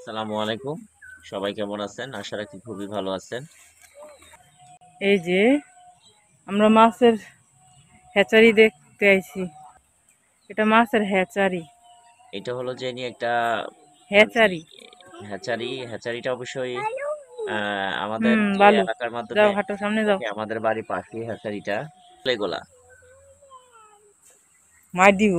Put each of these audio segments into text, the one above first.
আসসালামু আলাইকুম। সবাই কেমন আছেন? আশা রাখি খুবই ভালো আছেন। এই যে আমরা মাছের হ্যাচারি দেখতে আইছি। এটা মাছের হ্যাচারি। এটা হলো যে নিয়ে একটা মানে হ্যাচারি। হ্যাচারিটা অবশ্যই আমাদের যে ভালো। এলাকার মাধ্যমে যাও হাঁটো, সামনে যাও। আমাদের বাড়ির পাশেই হ্যাচারিটা এগুলা। মার দিব।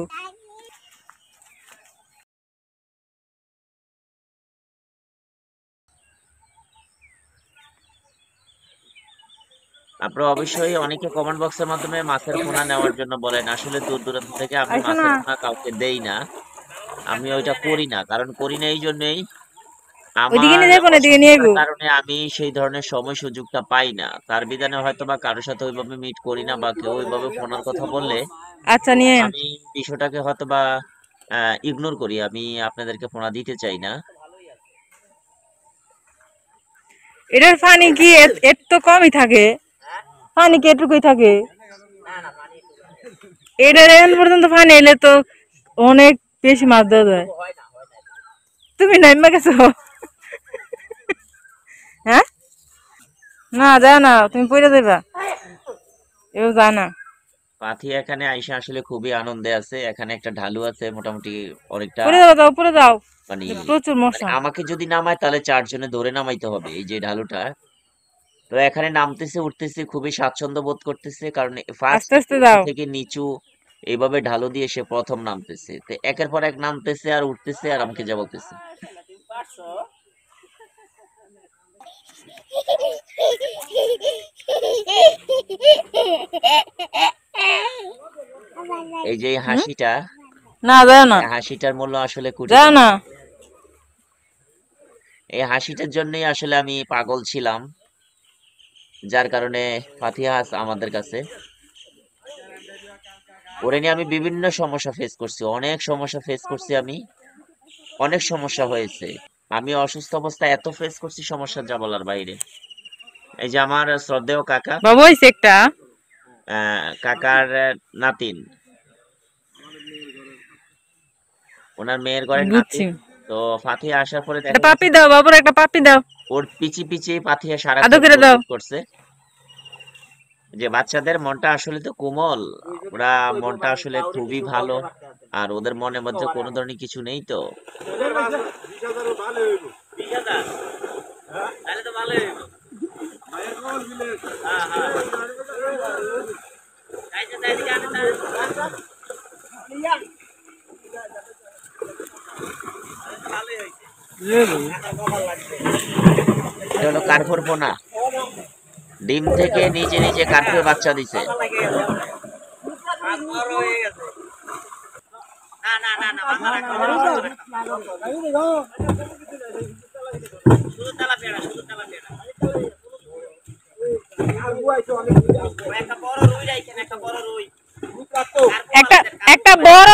আপনারা অবশ্যই অনেকে কমেন্ট বক্সের মাধ্যমে মাছের পোনা নেওয়ার জন্য বলেন। আসলে দূর দূরান্ত থেকে আমি আইসো না। মাছের পোনা কাউকে দেই না। আমি ওইটা করি না। কারণ করি না এই জন্যই ওইদিকে আমার নিয়ে যাবো না, এদিকে নিয়ে অসুস্থতার আইবো। কারণে আমি সেই ধরনের সময় সুযোগটা পাই না। তার বিধানে হয়তোবা কারো সাথে ওইভাবে মিট করি না বা কেউ ওইভাবে ফোনের কথা বললে আচ্ছা, নিয়েন। আমি বিষয়টাকে হয়তোবা ইগনোর করি। আমি আপনাদেরকে ফোনা দিতে চাই না। এটার পানি কি এর তো কমই থাকে? পানি কি এটুকুই থাকে? এটার এখন পর্যন্ত পানি এলে তো অনেক বেশি মাছ দেওয়া যায়। তুমি নাইমা গেছো? হ্যাঁ, না যায় না, তুমি পড়ে যাবা। এও যায় না। পাথি এখানে আইসা আসলে খুবই আনন্দে আছে। এখানে একটা ঢালু আছে মোটামুটি অনেকটা পড়ে যাও, যাও পড়ে যাও। মানে প্রচুর মানে মশা। আমাকে যদি নামায় তাহলে ৪ জনে ধরে নামাইতে হবে এই যে ঢালুটা। তো এখানে নামতেছে উঠতেছে খুবই স্বাচ্ছন্দ্য বোধ করতেছে কারণ ফার্স্ট আস্তে আস্তে উপর যাও। থেকে নিচু এইভাবে ঢালু দিয়ে সে প্রথম নামতেছে তো একের পর এক নামতেছে আর উঠতেছে আর আমাকে যা বলতেছে। এই যে এই হুম, হাসিটা, না যায় না, এই হাসিটার মূল্য আসলে কোটি যায় টাকা। না। এই হাসিটার জন্যই আসলে আমি পাগল ছিলাম, যার কারণে ফাতিহা আজ আমাদের কাছে। ওরে নিয়ে আমি বিভিন্ন সমস্যা ফেস করছি, অনেক সমস্যা ফেস করছি আমি, অনেক সমস্যা হয়েছে। আমি অসুস্থ অবস্থায় এত ফেস করছি সমস্যা যা বলার বাইরে। এই যে আমার শ্রদ্ধেয় কাকা, বাবু হইছে একটা। কাকার নাতিন, ওনার মেয়ের ঘরের বুঝছি। নাতিন। তো ফাতিহা আসার পরে একটা দেখা গেছে পাপি দাও, বাবুর একটা পাপি দাও। ওর পিচি পিচি পাথিয়া আদর সারাক্ষণ করে দাও। ঘুরঘুর করছে। যে বাচ্চাদের মনটা আসলে তো কোমল, ওরা মনটা আসলে খুবই ভালো, আর ওদের মনের মধ্যে কোনো ধরনের কিছু নেই তো। এটা হলো কার্পর পোনা, ডিম থেকে নিজে নিজে কার্পে বাচ্চা দিছে। একটা একটা বড়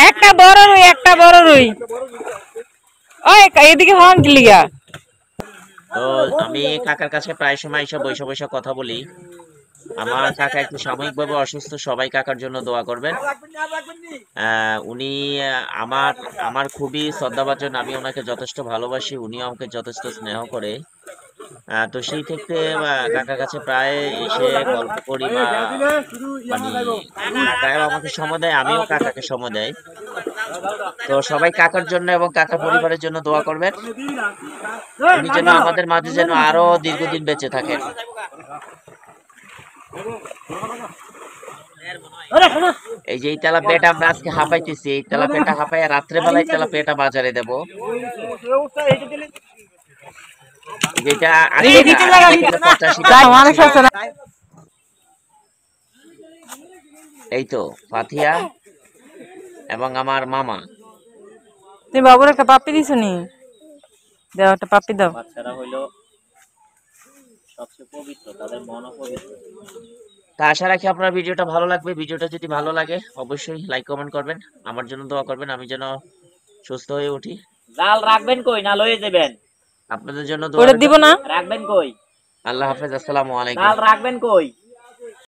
একটা বড় রুই, একটা বড় রুই। ওই এদিকে হন কি লিগা? তো আমি কাকার কাছে প্রায় সময় এসে বৈশা বৈশা কথা বলি। আমার কাকা একটু সাময়িকভাবে অসুস্থ, সবাই কাকার জন্য দোয়া করবেন। উনি আমার আমার খুবই শ্রদ্ধাভাজন, আমি ওনাকে যথেষ্ট ভালোবাসি, উনিও আমাকে যথেষ্ট স্নেহ করে। তো সেই ক্ষেত্রে কাকার কাছে প্রায় এসে গল্প করি বা মানে কাকাও আমাকে সময় দেয়, আমিও কাকাকে সময় দেয়। তো সবাই কাকার জন্য এবং কাকার পরিবারের জন্য দোয়া করবেন। উনি যেন আমাদের মাঝে যেন আরো দীর্ঘদিন বেঁচে থাকেন। এই যে এই তেলাপিয়াটা আমরা আজকে হাঁপাইতেছি, এই তেলাপিয়াটা হাঁপাইয়া রাত্রে বেলায় তেলাপিয়াটা বাজারে দেব। যেটা ৮০ থেকে ৮৫ টাকা মানুষ কেজি। আছে না? এই তো ফাথিয়া এবং আমার মামা। তুমি বাবুর একটা পাপি দিছো নি? দাও একটা পাপি দাও। বাচ্চারা হইলো সবচেয়ে পবিত্র, তাদের মনও পবিত্র। তা আশা রাখি আপনার ভিডিওটা ভালো লাগবে। ভিডিওটা যদি ভালো লাগে অবশ্যই লাইক কমেন্ট করবেন, আমার জন্য দোয়া করবেন, আমি যেন সুস্থ হয়ে উঠি। জাল রাখবেন কই না লয়ে যাবেন? আপনাদের জন্য দোয়া ওটা রইল। দিব না। রাখবেন কই? আল্লাহ হাফেজ, আসসালামু আলাইকুম। জাল রাখবেন কই?